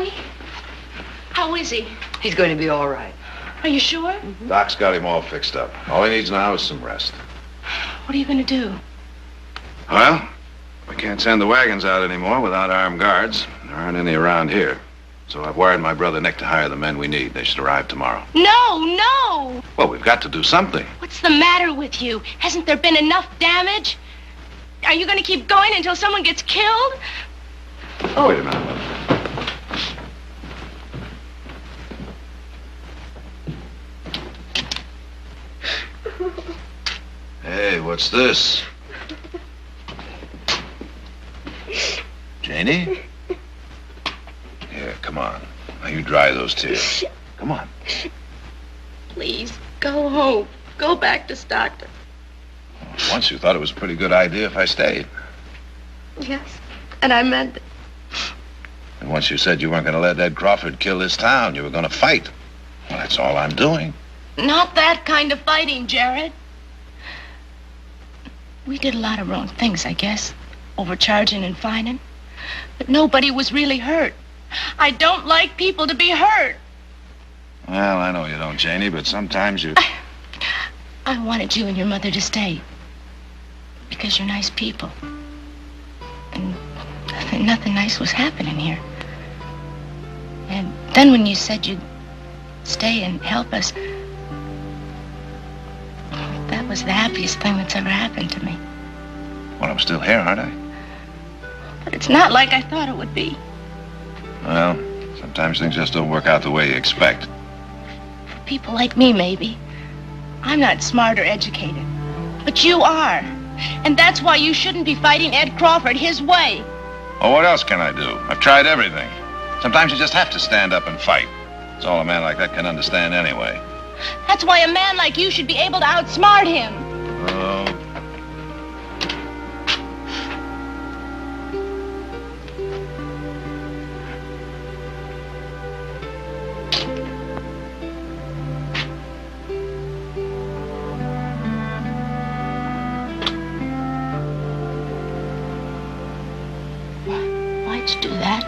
Joey? How is he? He's going to be all right. Are you sure? Doc's got him all fixed up. All he needs now is some rest. What are you going to do? Well, we can't send the wagons out anymore without armed guards. There aren't any around here. So I've wired my brother Nick to hire the men we need. They should arrive tomorrow. No! Well, we've got to do something. What's the matter with you? Hasn't there been enough damage? Are you going to keep going until someone gets killed? Oh, wait a minute. Hey, what's this? Janie? Here, come on. Now you dry those tears. Come on. Please, go home. Go back to Stockton. Once you thought it was a pretty good idea if I stayed. Yes, and I meant it. And once you said you weren't going to let Ed Crawford kill this town, you were going to fight. Well, that's all I'm doing. Not that kind of fighting, Jared. We did a lot of wrong things, I guess. Overcharging and fining. But nobody was really hurt. I don't like people to be hurt. Well, I know you don't, Janie, but sometimes you... I wanted you and your mother to stay. Because you're nice people. And nothing nice was happening here. And then when you said you'd stay and help us, that was the happiest thing that's ever happened to me. Well, I'm still here, aren't I? But it's not like I thought it would be. Well, sometimes things just don't work out the way you expect. People like me, maybe. I'm not smart or educated. But you are. And that's why you shouldn't be fighting Ed Crawford his way. Well, what else can I do? I've tried everything. Sometimes you just have to stand up and fight. It's all a man like that can understand anyway. That's why a man like you should be able to outsmart him. Oh. Why'd you do that?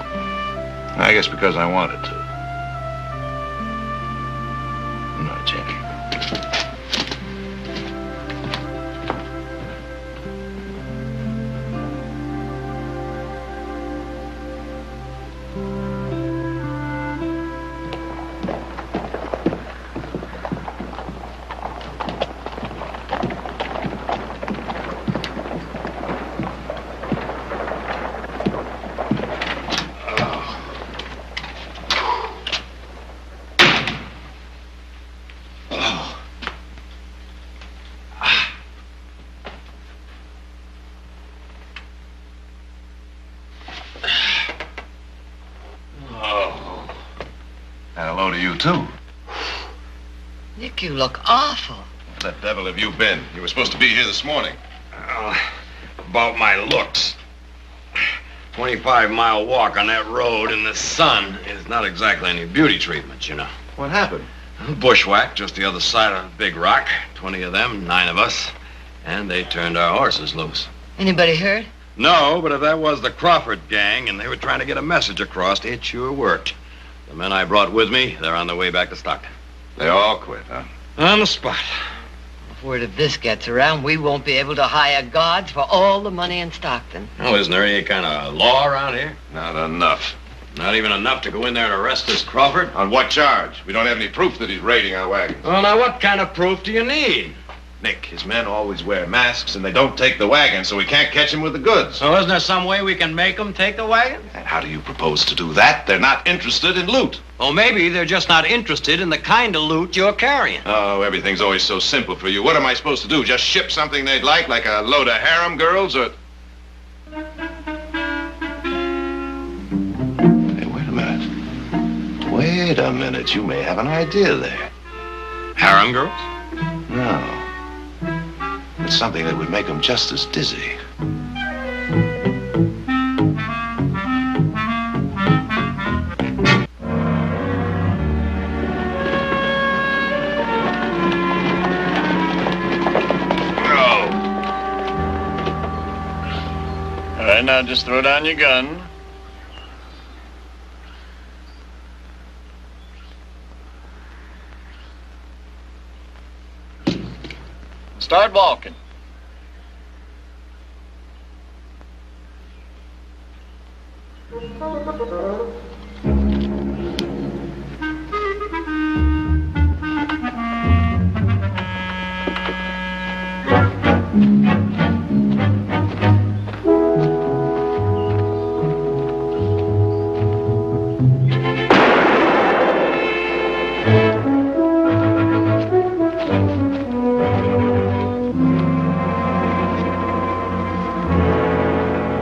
I guess because I wanted to. No, Janie. Hello to you, too. Nick, you look awful. Where the devil have you been? You were supposed to be here this morning. About my looks. 25-mile walk on that road in the sun is not exactly any beauty treatment, you know. What happened? Bushwhack just the other side of Big Rock. 20 of them, 9 of us. And they turned our horses loose. Anybody hurt? No, but if that was the Crawford gang and they were trying to get a message across, it sure worked. The men I brought with me, they're on their way back to Stockton. They all quit, huh? On the spot. If word of this gets around, we won't be able to hire guards for all the money in Stockton. Oh, isn't there any kind of law around here? Not enough. Not even enough to go in there and arrest this Crawford? On what charge? We don't have any proof that he's raiding our wagons. Well, now what kind of proof do you need? Nick, his men always wear masks and they don't take the wagon, so we can't catch him with the goods. So isn't there some way we can make them take the wagon? And how do you propose to do that? They're not interested in loot. Well, maybe they're just not interested in the kind of loot you're carrying. Oh, everything's always so simple for you. What am I supposed to do? Just ship something they'd like a load of harem girls, or... Hey, wait a minute. Wait a minute. You may have an idea there. Harem girls? No. It's something that would make them just as dizzy. All right, now just throw down your gun. start walking.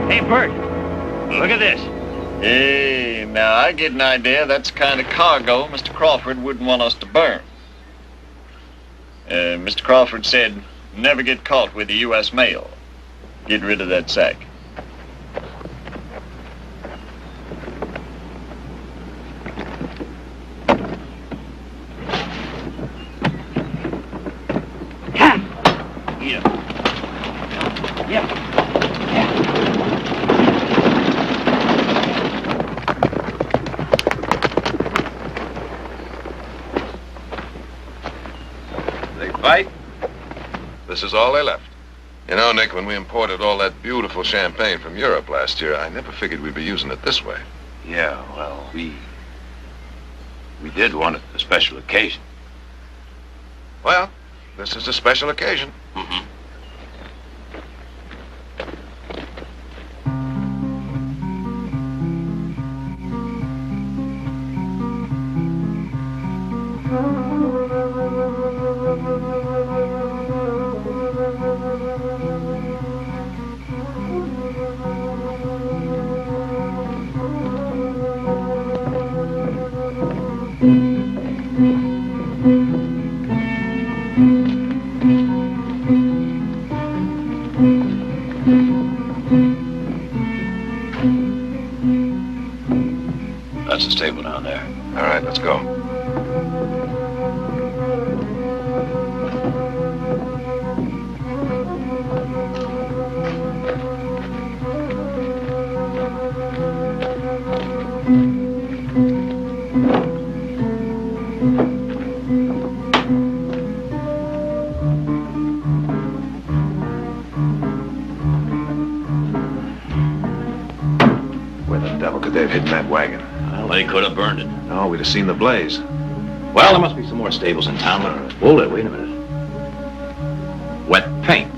Hey, Bert, look at this. Hey, now I get an idea that's the kind of cargo Mr. Crawford wouldn't want us to burn. Mr. Crawford said, never get caught with the U.S. mail. Get rid of that sack. Fight? This is all they left. You know, Nick, when we imported all that beautiful champagne from Europe last year, I never figured we'd be using it this way. Yeah, well, we did want it a special occasion. Well, this is a special occasion. Mm-hmm. That's the stable down there. All right, let's go. Where the devil could they have hidden that wagon? Well, they could have burned it. No, we'd have seen the blaze. Well, there must be some more stables in town, but hold it, wait a minute. Wet paint.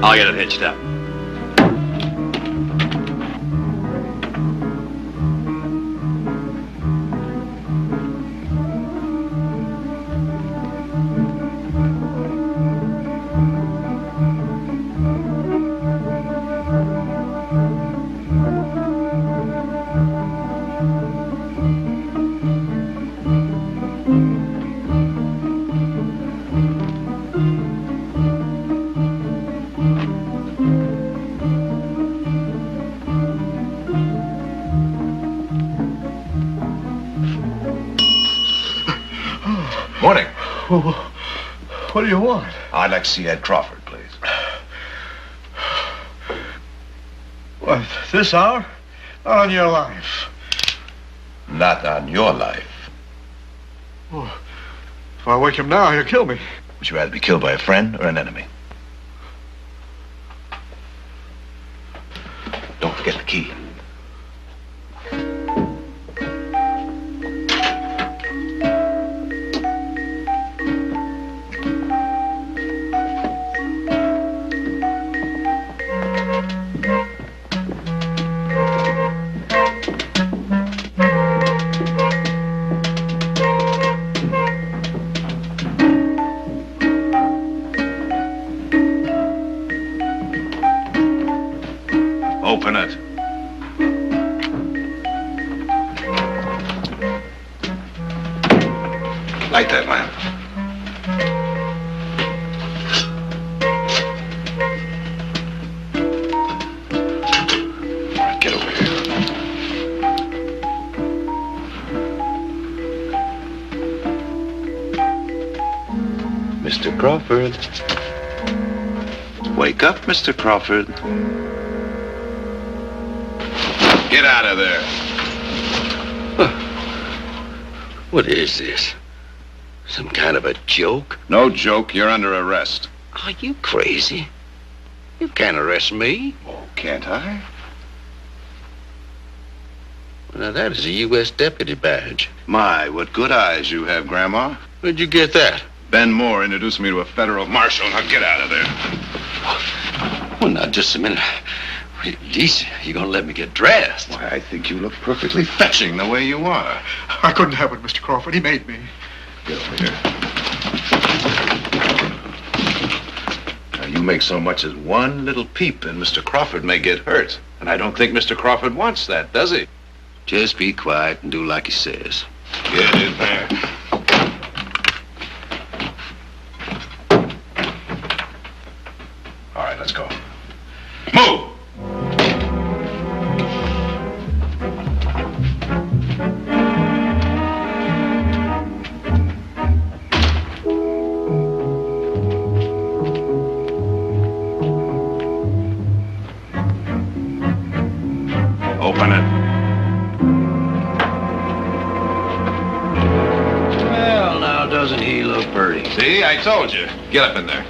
I'll get it hitched up. Morning. What do you want? I'd like to see Ed Crawford, please. What, this hour? Not on your life. Not on your life. Oh, if I wake him now, he'll kill me. Would you rather be killed by a friend or an enemy? Don't forget the key. Open it. Light that lamp. All right, get over here. Mr. Crawford. Wake up, Mr. Crawford. Get out of there. What is this? Some kind of a joke? No joke. You're under arrest. Are you crazy? You can't arrest me. Oh, can't I? Now, that is a U.S. deputy badge. My, what good eyes you have, Grandma. Where'd you get that? Ben Moore introduced me to a federal marshal. Now get out of there. Well, now, just a minute. Lisa, you gonna let me get dressed? Why, I think you look perfectly fetching the way you are. I couldn't help it, Mr. Crawford. He made me. Get over here. Now, you make so much as one little peep, and Mr. Crawford may get hurt. And I don't think Mr. Crawford wants that, does he? Just be quiet and do like he says. Get in there. All right, let's go. Move! Open it. Well, now, doesn't he look pretty? See, I told you. Get up in there.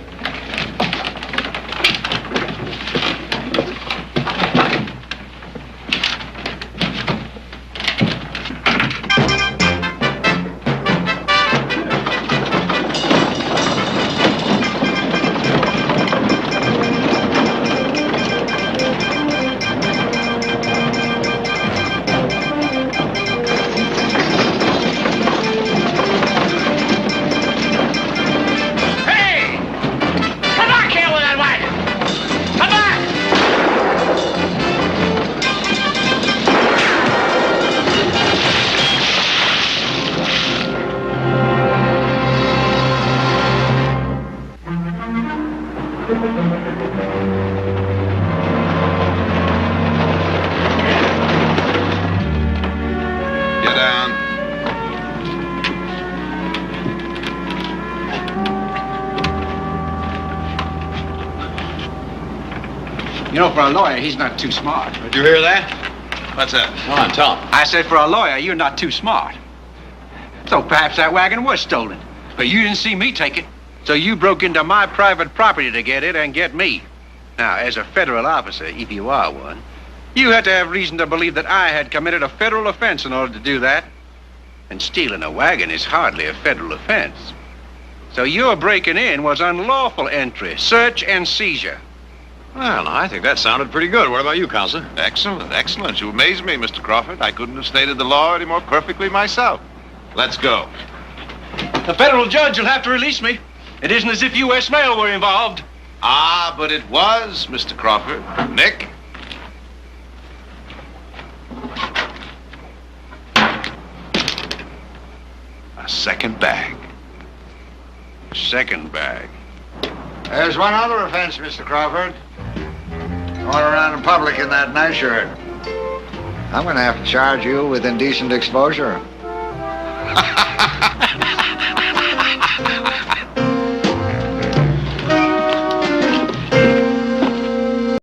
Get down. You know, for a lawyer, he's not too smart. Did you hear that? What's that? Come on, tell him. I said, for a lawyer, you're not too smart. So perhaps that wagon was stolen. But you didn't see me take it. So you broke into my private property to get it and get me. Now, as a federal officer, if you are one, you had to have reason to believe that I had committed a federal offense in order to do that. And stealing a wagon is hardly a federal offense. So your breaking in was unlawful entry, search and seizure. Well, I think that sounded pretty good. What about you, Counselor? Excellent, excellent. You amaze me, Mr. Crawford. I couldn't have stated the law any more perfectly myself. Let's go. The federal judge will have to release me. It isn't as if U.S. mail were involved. Ah, but it was, Mr. Crawford. Nick? A second bag. Second bag. There's one other offense, Mr. Crawford. Going around in public in that nightshirt. I'm going to have to charge you with indecent exposure.